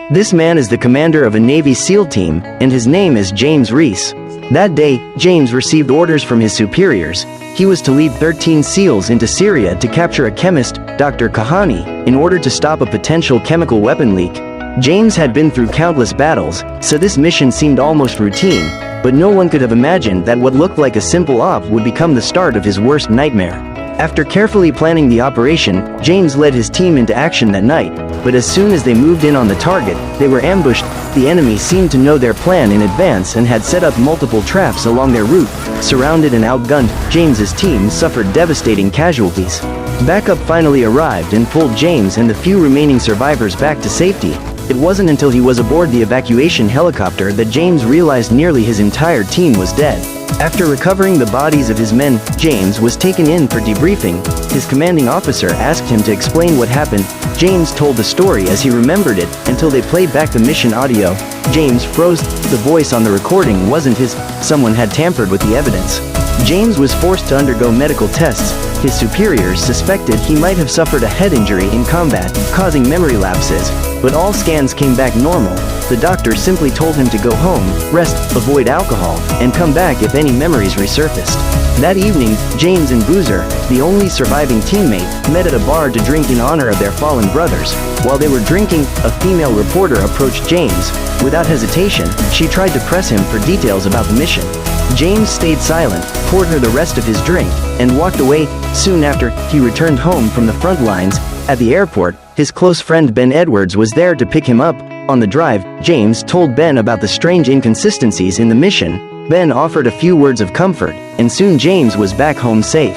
This man is the commander of a Navy SEAL team, and his name is James Reese. That day, James received orders from his superiors. He was to lead 13 SEALs into Syria to capture a chemist, Dr. Kahani, in order to stop a potential chemical weapon leak. James had been through countless battles, so this mission seemed almost routine, but no one could have imagined that what looked like a simple op would become the start of his worst nightmare. After carefully planning the operation, James led his team into action that night, but as soon as they moved in on the target, they were ambushed. The enemy seemed to know their plan in advance and had set up multiple traps along their route. Surrounded and outgunned, James's team suffered devastating casualties. Backup finally arrived and pulled James and the few remaining survivors back to safety. It wasn't until he was aboard the evacuation helicopter that James realized nearly his entire team was dead. After recovering the bodies of his men, James was taken in for debriefing. His commanding officer asked him to explain what happened. James told the story as he remembered it until they played back the mission audio. James froze. The voice on the recording wasn't his. Someone had tampered with the evidence. James was forced to undergo medical tests. His superiors suspected he might have suffered a head injury in combat, causing memory lapses, but all scans came back normal. The doctor simply told him to go home, rest, avoid alcohol, and come back if any memories resurfaced. That evening, James and Boozer, the only surviving teammate, met at a bar to drink in honor of their fallen brothers. While they were drinking, a female reporter approached James. Without hesitation, she tried to press him for details about the mission. James stayed silent, poured her the rest of his drink, and walked away. Soon after, he returned home from the front lines. At the airport, his close friend Ben Edwards was there to pick him up. On the drive, James told Ben about the strange inconsistencies in the mission. Ben offered a few words of comfort, and soon James was back home safe.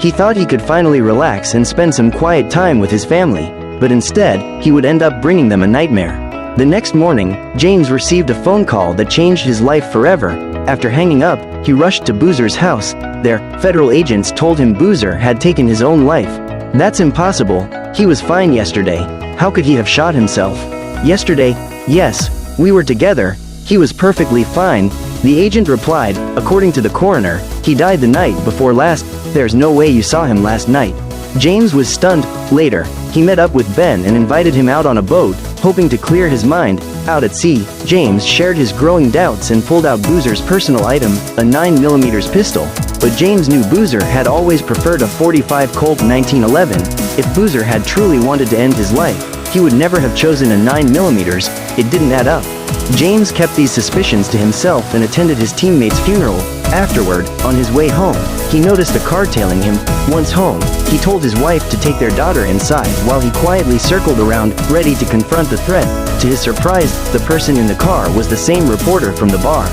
He thought he could finally relax and spend some quiet time with his family, but instead, he would end up bringing them a nightmare. The next morning, James received a phone call that changed his life forever. After hanging up, he rushed to Boozer's house. There, federal agents told him Boozer had taken his own life. That's impossible. He was fine yesterday. How could he have shot himself? Yesterday? Yes, we were together. He was perfectly fine. The agent replied, according to the coroner, he died the night before last. There's no way you saw him last night. James was stunned. Later, he met up with Ben and invited him out on a boat, hoping to clear his mind. Out at sea, James shared his growing doubts and pulled out Boozer's personal item, a 9mm pistol. But James knew Boozer had always preferred a .45 Colt 1911. If Boozer had truly wanted to end his life, he would never have chosen a 9mm. It didn't add up. James kept these suspicions to himself and attended his teammate's funeral. Afterward, on his way home, he noticed a car tailing him. Once home, he told his wife to take their daughter inside while he quietly circled around, ready to confront the threat. To his surprise, the person in the car was the same reporter from the bar.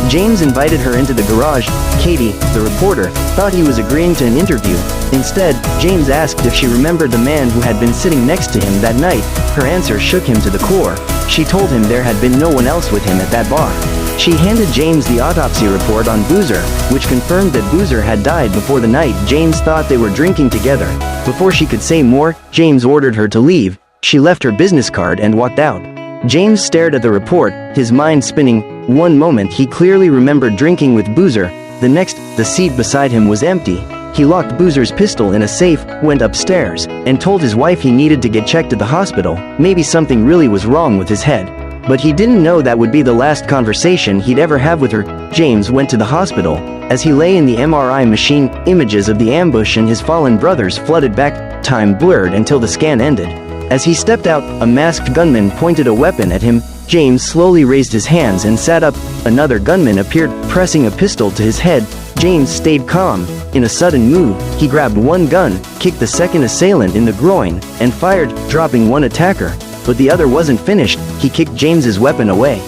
James invited her into the garage. Katie, the reporter, thought he was agreeing to an interview. Instead, James asked if she remembered the man who had been sitting next to him that night. Her answer shook him to the core. She told him there had been no one else with him at that bar. She handed James the autopsy report on Boozer, which confirmed that Boozer had died before the night James thought they were drinking together. Before she could say more, James ordered her to leave. She left her business card and walked out. James stared at the report, his mind spinning. One moment he clearly remembered drinking with Boozer. The next, the seat beside him was empty. He locked Boozer's pistol in a safe, went upstairs, and told his wife he needed to get checked at the hospital. Maybe something really was wrong with his head. But he didn't know that would be the last conversation he'd ever have with her. James went to the hospital. As he lay in the MRI machine, images of the ambush and his fallen brothers flooded back. Time blurred until the scan ended. As he stepped out, a masked gunman pointed a weapon at him. James slowly raised his hands and sat up. Another gunman appeared, pressing a pistol to his head. James stayed calm. In a sudden move, he grabbed one gun, kicked the second assailant in the groin, and fired, dropping one attacker. But the other wasn't finished. He kicked James's weapon away.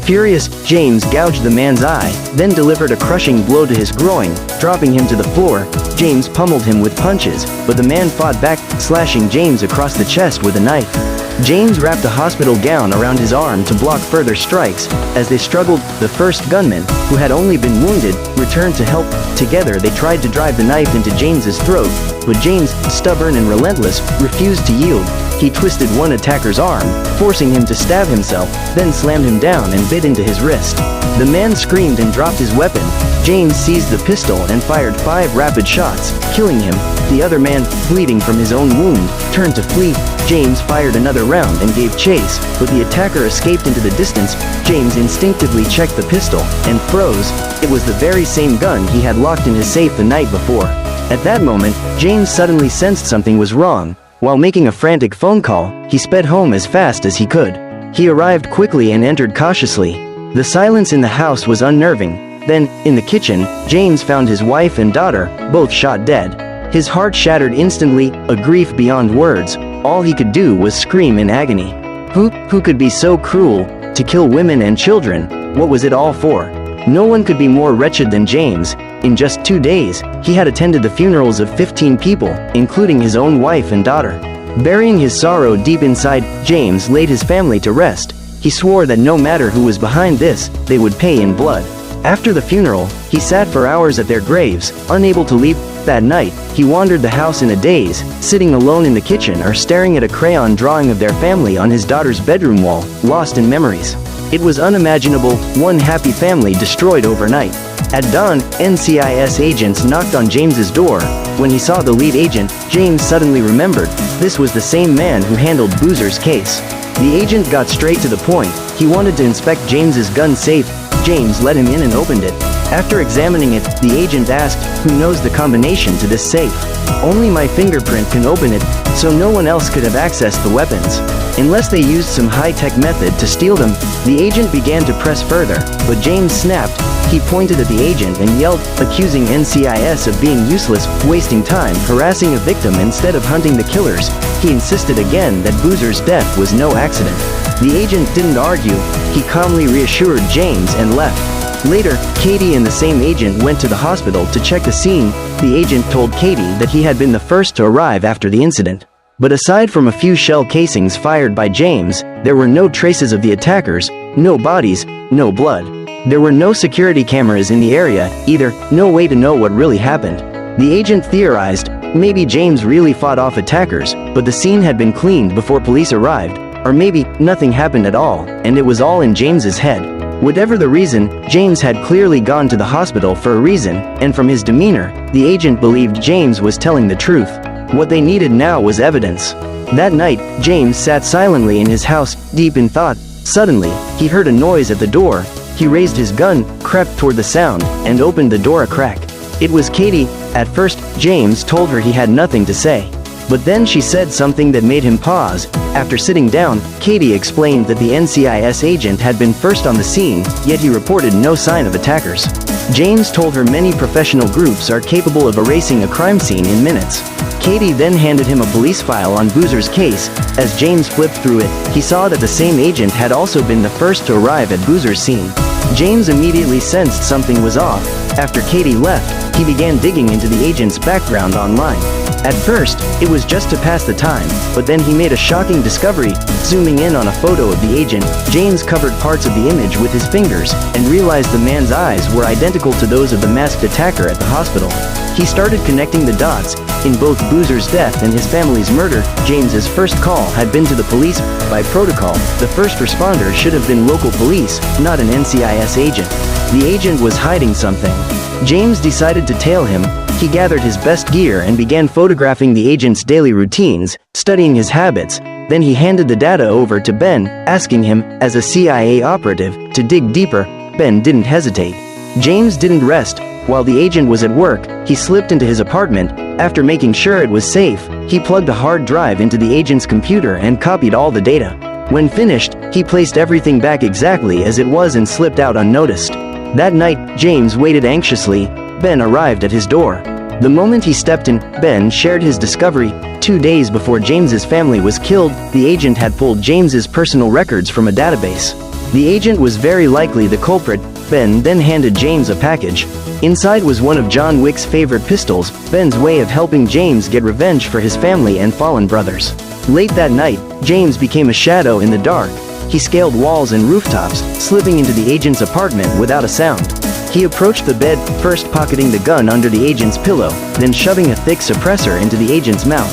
Furious, James gouged the man's eye, then delivered a crushing blow to his groin, dropping him to the floor. James pummeled him with punches, but the man fought back, slashing James across the chest with a knife. James wrapped a hospital gown around his arm to block further strikes. As they struggled, the first gunman, who had only been wounded, returned to help. Together they tried to drive the knife into James's throat, but James, stubborn and relentless, refused to yield. He twisted one attacker's arm, forcing him to stab himself, then slammed him down and bit into his wrist. The man screamed and dropped his weapon. James seized the pistol and fired 5 rapid shots, killing him. The other man, bleeding from his own wound, turned to flee. James fired another round and gave chase, but the attacker escaped into the distance. James instinctively checked the pistol and froze. It was the very same gun he had locked in his safe the night before. At that moment, James suddenly sensed something was wrong. While making a frantic phone call, he sped home as fast as he could. He arrived quickly and entered cautiously. The silence in the house was unnerving. Then, in the kitchen, James found his wife and daughter, both shot dead. His heart shattered instantly, a grief beyond words. All he could do was scream in agony. Who could be so cruel, to kill women and children? What was it all for? No one could be more wretched than James. In just 2 days, he had attended the funerals of 15 people, including his own wife and daughter. Burying his sorrow deep inside, James laid his family to rest. He swore that no matter who was behind this, they would pay in blood. After the funeral, he sat for hours at their graves, unable to leave. That night, he wandered the house in a daze, sitting alone in the kitchen or staring at a crayon drawing of their family on his daughter's bedroom wall, lost in memories. It was unimaginable, one happy family destroyed overnight. At dawn, NCIS agents knocked on James's door. When he saw the lead agent, James suddenly remembered, this was the same man who handled Boozer's case. The agent got straight to the point. He wanted to inspect James's gun safe. James let him in and opened it. After examining it, the agent asked, who knows the combination to this safe? Only my fingerprint can open it, so no one else could have accessed the weapons. Unless they used some high-tech method to steal them. The agent began to press further, but James snapped. He pointed at the agent and yelled, accusing NCIS of being useless, wasting time, harassing a victim instead of hunting the killers. He insisted again that Boozer's death was no accident. The agent didn't argue. He calmly reassured James and left. Later, Katie and the same agent went to the hospital to check the scene. The agent told Katie that he had been the first to arrive after the incident. But aside from a few shell casings fired by James, there were no traces of the attackers, no bodies, no blood. There were no security cameras in the area, either, no way to know what really happened. The agent theorized, maybe James really fought off attackers, but the scene had been cleaned before police arrived. Or maybe, nothing happened at all, and it was all in James's head. Whatever the reason, James had clearly gone to the hospital for a reason, and from his demeanor, the agent believed James was telling the truth. What they needed now was evidence. That night, James sat silently in his house, deep in thought. Suddenly, he heard a noise at the door. He raised his gun, crept toward the sound, and opened the door a crack. It was Katie. At first, James told her he had nothing to say. But then she said something that made him pause. After sitting down, Katie explained that the NCIS agent had been first on the scene, yet he reported no sign of attackers. James told her many professional groups are capable of erasing a crime scene in minutes. Katie then handed him a police file on Boozer's case. As James flipped through it, he saw that the same agent had also been the first to arrive at Boozer's scene. James immediately sensed something was off. After Katie left, he began digging into the agent's background online. At first, it was just to pass the time, but then he made a shocking discovery. Zooming in on a photo of the agent, James covered parts of the image with his fingers, and realized the man's eyes were identical to those of the masked attacker at the hospital. He started connecting the dots. In both Boozer's death and his family's murder, James's first call had been to the police. By protocol, the first responder should have been local police, not an NCIS agent. The agent was hiding something. James decided to tail him. He gathered his best gear and began photographing the agent's daily routines, studying his habits. Then he handed the data over to Ben, asking him, as a CIA operative, to dig deeper. Ben didn't hesitate. James didn't rest. While the agent was at work, he slipped into his apartment. After making sure it was safe, he plugged a hard drive into the agent's computer and copied all the data. When finished, he placed everything back exactly as it was and slipped out unnoticed. That night, James waited anxiously. Ben arrived at his door. The moment he stepped in, Ben shared his discovery. 2 days before James's family was killed, the agent had pulled James's personal records from a database. The agent was very likely the culprit. Ben then handed James a package. Inside was one of John Wick's favorite pistols, Ben's way of helping James get revenge for his family and fallen brothers. Late that night, James became a shadow in the dark. He scaled walls and rooftops, slipping into the agent's apartment without a sound. He approached the bed, first pocketing the gun under the agent's pillow, then shoving a thick suppressor into the agent's mouth.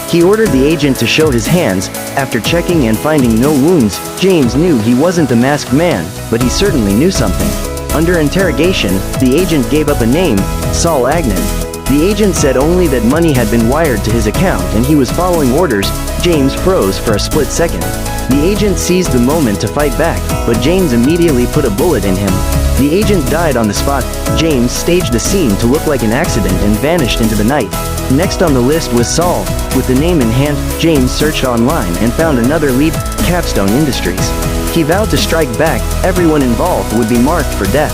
He ordered the agent to show his hands. After checking and finding no wounds, James knew he wasn't the masked man, but he certainly knew something. Under interrogation, the agent gave up a name, Saul Agnon. The agent said only that money had been wired to his account and he was following orders. James froze for a split second. The agent seized the moment to fight back, but James immediately put a bullet in him. The agent died on the spot. James staged the scene to look like an accident and vanished into the night. Next on the list was Saul. With the name in hand, James searched online and found another lead, Capstone Industries. He vowed to strike back. Everyone involved would be marked for death.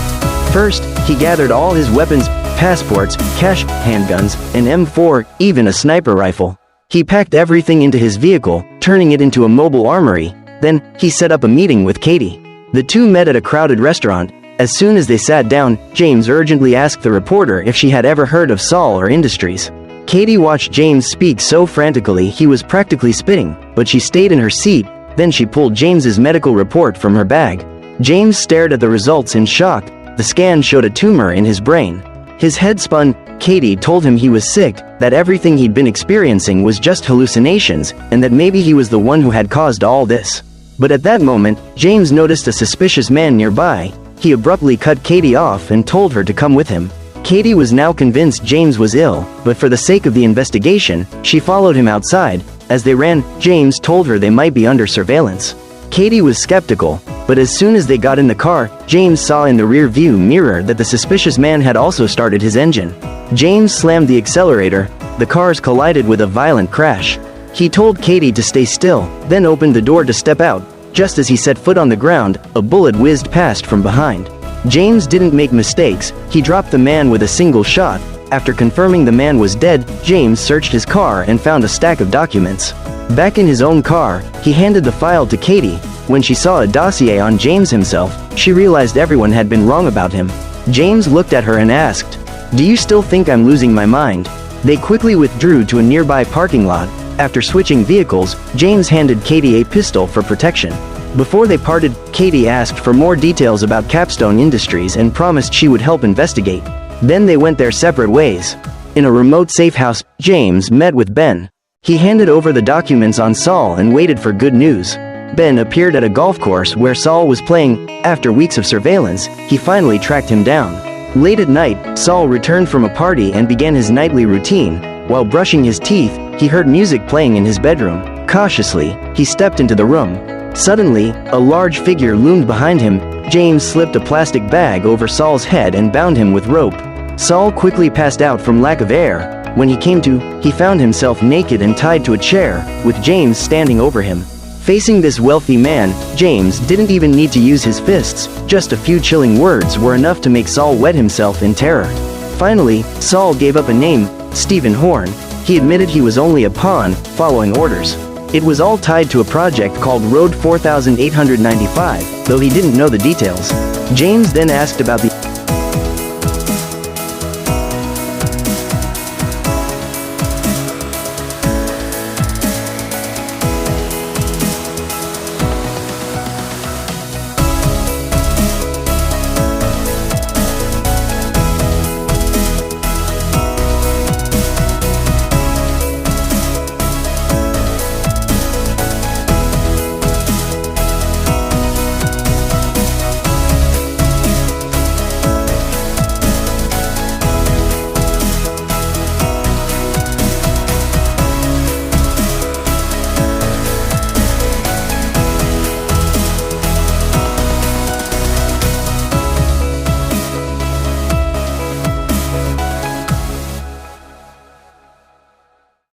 First, he gathered all his weapons, passports, cash, handguns, an M4, even a sniper rifle. He packed everything into his vehicle, turning it into a mobile armory. Then, he set up a meeting with Katie. The two met at a crowded restaurant. As soon as they sat down, James urgently asked the reporter if she had ever heard of Saul or Industries. Katie watched James speak so frantically he was practically spitting, but she stayed in her seat. Then she pulled James's medical report from her bag. James stared at the results in shock. The scan showed a tumor in his brain. His head spun. Katie told him he was sick, that everything he'd been experiencing was just hallucinations, and that maybe he was the one who had caused all this. But at that moment, James noticed a suspicious man nearby. He abruptly cut Katie off and told her to come with him. Katie was now convinced James was ill, but for the sake of the investigation, she followed him outside. As they ran, James told her they might be under surveillance. Katie was skeptical, but as soon as they got in the car, James saw in the rear-view mirror that the suspicious man had also started his engine. James slammed the accelerator. The cars collided with a violent crash. He told Katie to stay still, then opened the door to step out. Just as he set foot on the ground, a bullet whizzed past from behind. James didn't make mistakes. He dropped the man with a single shot. After confirming the man was dead, James searched his car and found a stack of documents. Back in his own car, he handed the file to Katie. When she saw a dossier on James himself, she realized everyone had been wrong about him. James looked at her and asked, "Do you still think I'm losing my mind?" They quickly withdrew to a nearby parking lot. After switching vehicles, James handed Katie a pistol for protection. Before they parted, Katie asked for more details about Capstone Industries and promised she would help investigate. Then they went their separate ways. In a remote safe house, James met with Ben. He handed over the documents on Saul and waited for good news. Ben appeared at a golf course where Saul was playing. After weeks of surveillance, he finally tracked him down. Late at night, Saul returned from a party and began his nightly routine. While brushing his teeth, he heard music playing in his bedroom. Cautiously, he stepped into the room. Suddenly, a large figure loomed behind him. James slipped a plastic bag over Saul's head and bound him with rope. Saul quickly passed out from lack of air. When he came to, he found himself naked and tied to a chair, with James standing over him. Facing this wealthy man, James didn't even need to use his fists. Just a few chilling words were enough to make Saul wet himself in terror. Finally, Saul gave up a name, Stephen Horn. He admitted he was only a pawn, following orders. It was all tied to a project called Road 4895, though he didn't know the details. James then asked about the